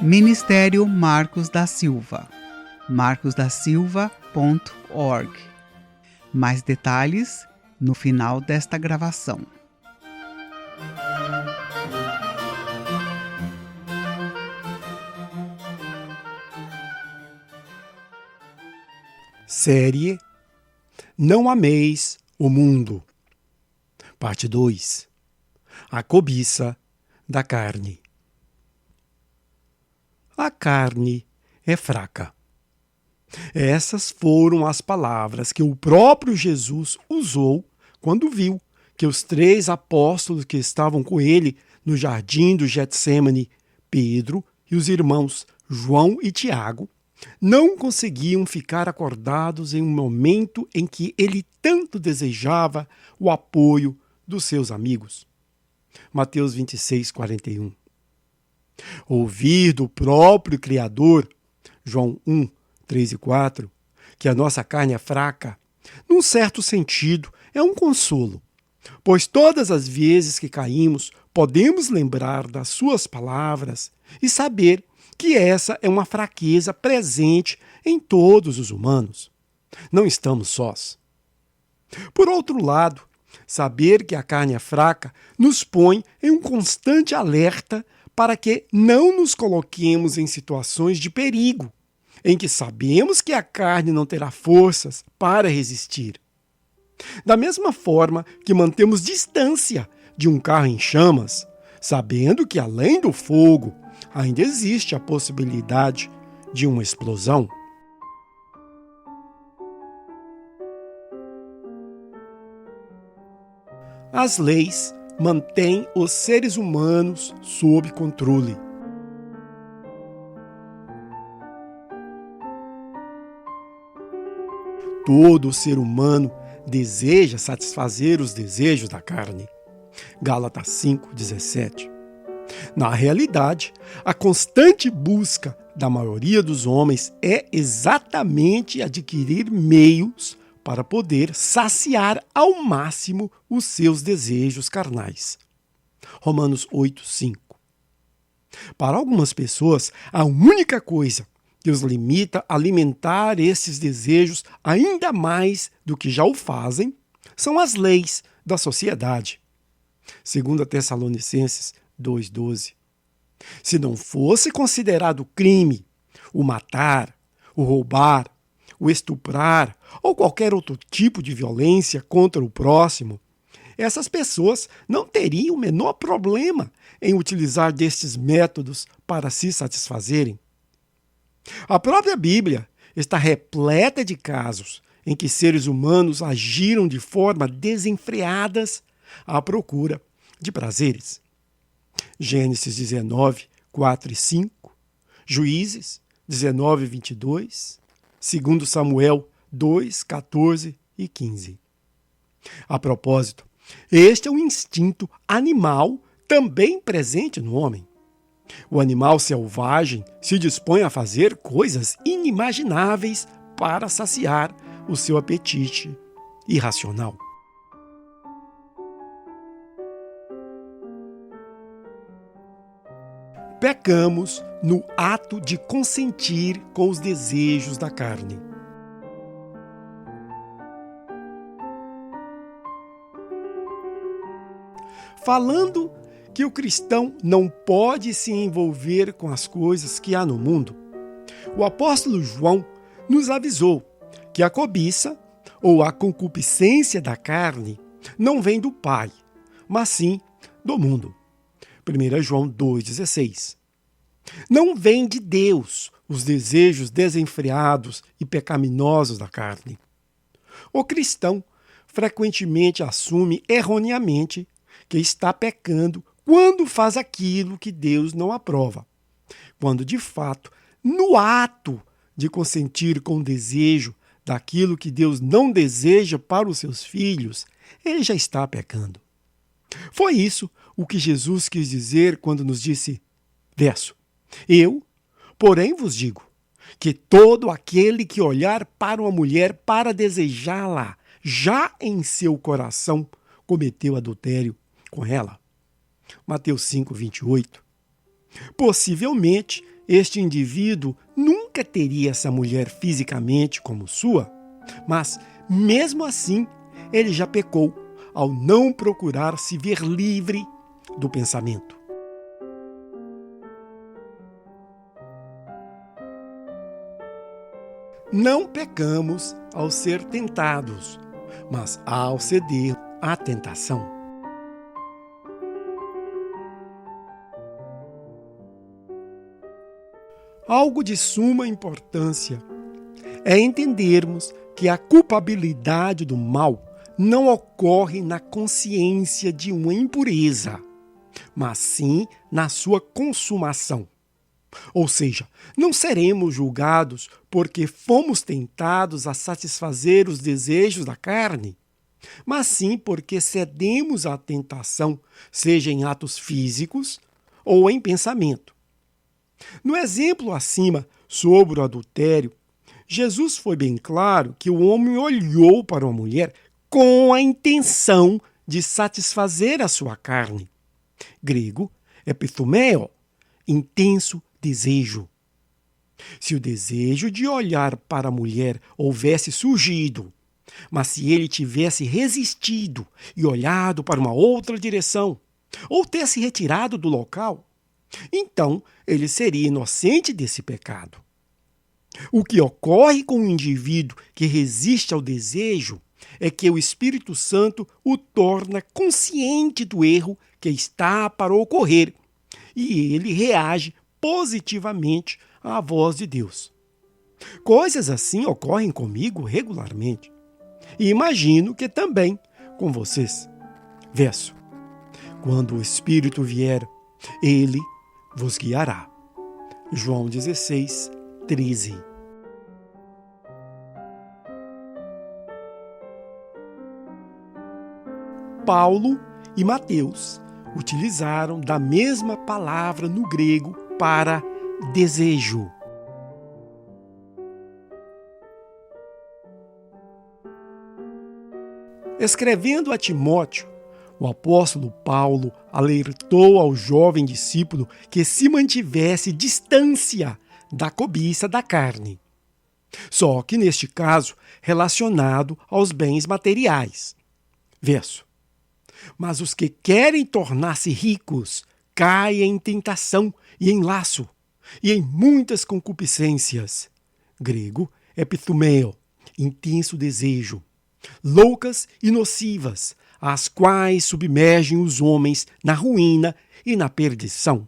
Ministério Marcos da Silva, marcosdasilva.org. Mais detalhes no final desta gravação. Série Não Ameis o Mundo. Parte 2. A cobiça da carne. A carne é fraca. Essas foram as palavras que o próprio Jesus usou quando viu que os 3 apóstolos que estavam com ele no jardim do Getsêmani, Pedro e os irmãos João e Tiago, não conseguiam ficar acordados em um momento em que ele tanto desejava o apoio dos seus amigos. Mateus 26, 41. Ouvir do próprio Criador, João 1, 3 e 4, que a nossa carne é fraca, num certo sentido, é um consolo, pois todas as vezes que caímos, podemos lembrar das suas palavras e saber que essa é uma fraqueza presente em todos os humanos. Não estamos sós. Por outro lado, saber que a carne é fraca nos põe em um constante alerta para que não nos coloquemos em situações de perigo, em que sabemos que a carne não terá forças para resistir. Da mesma forma que mantemos distância de um carro em chamas, sabendo que além do fogo, ainda existe a possibilidade de uma explosão. As leis mantêm os seres humanos sob controle. Todo ser humano deseja satisfazer os desejos da carne. Gálatas 5:17. Na realidade, a constante busca da maioria dos homens é exatamente adquirir meios para poder saciar ao máximo os seus desejos carnais. Romanos 8:5. Para algumas pessoas, a única coisa que os limita a alimentar esses desejos ainda mais do que já o fazem são as leis da sociedade. 2 Tessalonicenses 2:12. Se não fosse considerado crime o matar, o roubar, o estuprar ou qualquer outro tipo de violência contra o próximo, essas pessoas não teriam o menor problema em utilizar destes métodos para se satisfazerem. A própria Bíblia está repleta de casos em que seres humanos agiram de forma desenfreadas à procura de prazeres. Gênesis 19, 4 e 5, Juízes 19, 22, 2 Samuel 2, 14 e 15. A propósito, este é um instinto animal também presente no homem. O animal selvagem se dispõe a fazer coisas inimagináveis para saciar o seu apetite irracional. Pecamos no ato de consentir com os desejos da carne. Falando que o cristão não pode se envolver com as coisas que há no mundo, o apóstolo João nos avisou que a cobiça ou a concupiscência da carne não vem do Pai, mas sim do mundo. 1 João 2,16. Não vem de Deus os desejos desenfreados e pecaminosos da carne. O cristão frequentemente assume erroneamente que está pecando quando faz aquilo que Deus não aprova, quando de fato, no ato de consentir com o desejo daquilo que Deus não deseja para os seus filhos, ele já está pecando. Foi isso o que Jesus quis dizer quando nos disse, verso, eu, porém, vos digo, que todo aquele que olhar para uma mulher para desejá-la, já em seu coração cometeu adultério com ela. Mateus 5, 28. Possivelmente, este indivíduo nunca teria essa mulher fisicamente como sua, mas, mesmo assim, ele já pecou ao não procurar se ver livre do pensamento. Não pecamos ao ser tentados, mas ao ceder à tentação. Algo de suma importância é entendermos que a culpabilidade do mal não ocorre na consciência de uma impureza, mas sim na sua consumação. Ou seja, não seremos julgados porque fomos tentados a satisfazer os desejos da carne, mas sim porque cedemos à tentação, seja em atos físicos ou em pensamento. No exemplo acima sobre o adultério, Jesus foi bem claro que o homem olhou para uma mulher com a intenção de satisfazer a sua carne. Grego, epithumeo, intenso desejo. Se o desejo de olhar para a mulher houvesse surgido, mas se ele tivesse resistido e olhado para uma outra direção, ou ter se retirado do local, então ele seria inocente desse pecado. O que ocorre com o indivíduo que resiste ao desejo é que o Espírito Santo o torna consciente do erro que está para ocorrer e ele reage positivamente à voz de Deus. Coisas assim ocorrem comigo regularmente e imagino que também com vocês. Verso: quando o Espírito vier, ele vos guiará. João 16, 13. Paulo e Mateus utilizaram da mesma palavra no grego para desejo. Escrevendo a Timóteo, o apóstolo Paulo alertou ao jovem discípulo que se mantivesse distância da cobiça da carne. Só que, neste caso, relacionado aos bens materiais. Verso: mas os que querem tornar-se ricos caem em tentação e em laço, e em muitas concupiscências. Grego, epithumeo, intenso desejo. Loucas e nocivas, as quais submergem os homens na ruína e na perdição.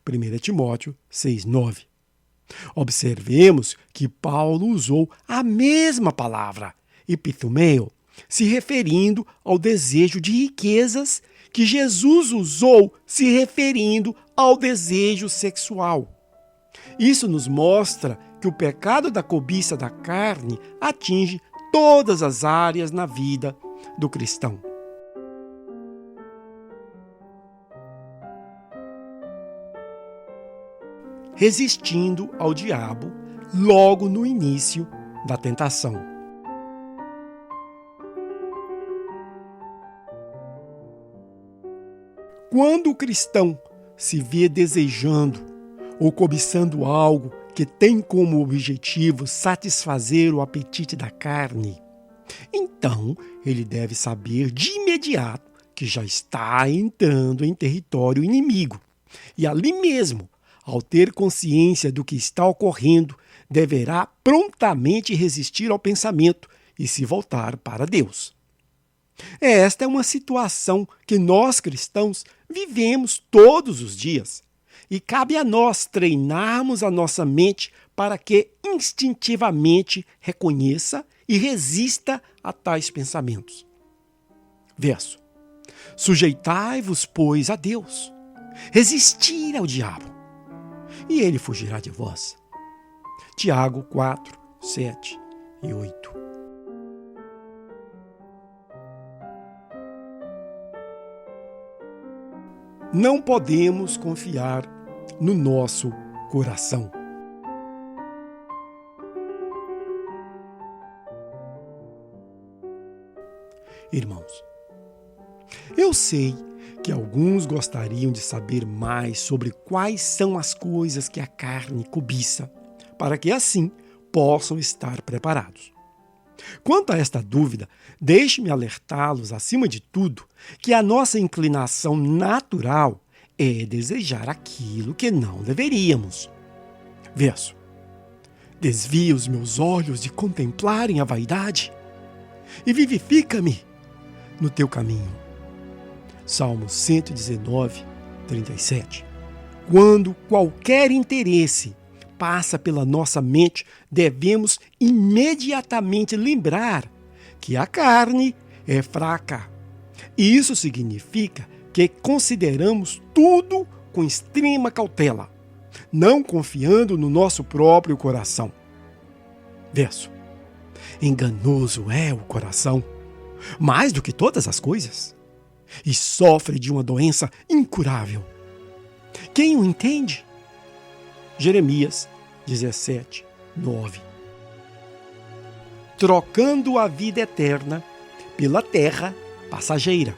1 Timóteo 6,9. Observemos que Paulo usou a mesma palavra, epithumeo, se referindo ao desejo de riquezas, que Jesus usou se referindo ao desejo sexual. Isso nos mostra que o pecado da cobiça da carne atinge todas as áreas na vida do cristão. Resistindo ao diabo logo no início da tentação. Quando o cristão se vê desejando ou cobiçando algo que tem como objetivo satisfazer o apetite da carne, então ele deve saber de imediato que já está entrando em território inimigo. E ali mesmo, ao ter consciência do que está ocorrendo, deverá prontamente resistir ao pensamento e se voltar para Deus. Esta é uma situação que nós cristãos vivemos todos os dias e cabe a nós treinarmos a nossa mente para que instintivamente reconheça e resista a tais pensamentos. Verso: sujeitai-vos, pois, a Deus, resistir ao diabo, e ele fugirá de vós. Tiago 4, 7 e 8. Não podemos confiar no nosso coração. Irmãos, eu sei que alguns gostariam de saber mais sobre quais são as coisas que a carne cobiça, para que assim possam estar preparados. Quanto a esta dúvida, deixe-me alertá-los, acima de tudo, que a nossa inclinação natural é desejar aquilo que não deveríamos. Verso: desvia os meus olhos de contemplarem a vaidade e vivifica-me no teu caminho. Salmo 119, 37. Quando qualquer interesse passa pela nossa mente, devemos imediatamente lembrar que a carne é fraca. E isso significa que consideramos tudo com extrema cautela, não confiando no nosso próprio coração. Verso: enganoso é o coração, mais do que todas as coisas, e sofre de uma doença incurável. Quem o entende? Jeremias 17, 9. Trocando a vida eterna pela terra passageira.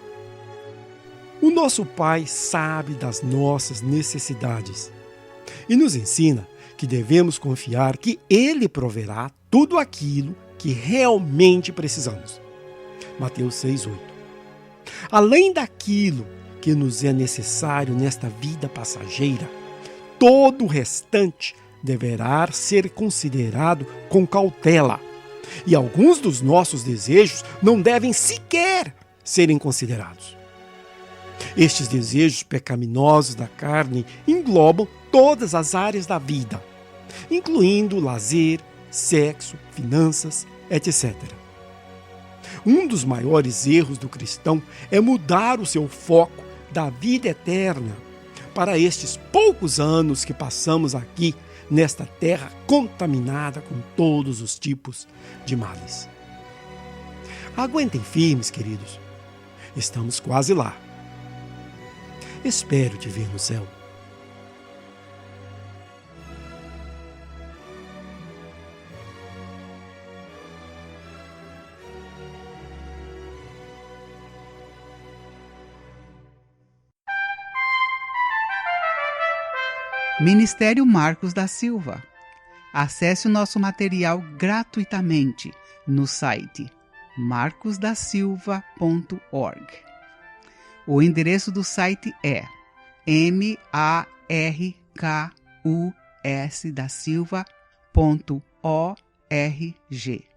O nosso Pai sabe das nossas necessidades e nos ensina que devemos confiar que Ele proverá tudo aquilo que realmente precisamos. Mateus 6, 8. Além daquilo que nos é necessário nesta vida passageira, todo o restante deverá ser considerado com cautela. E alguns dos nossos desejos não devem sequer serem considerados. Estes desejos pecaminosos da carne englobam todas as áreas da vida, incluindo lazer, sexo, finanças, etc. Um dos maiores erros do cristão é mudar o seu foco da vida eterna para estes poucos anos que passamos aqui nesta terra contaminada com todos os tipos de males. Aguentem firmes, queridos. Estamos quase lá. Espero te ver no céu. Ministério Marcos da Silva. Acesse o nosso material gratuitamente no site marcosdasilva.org. O endereço do site é markusdasilva.org.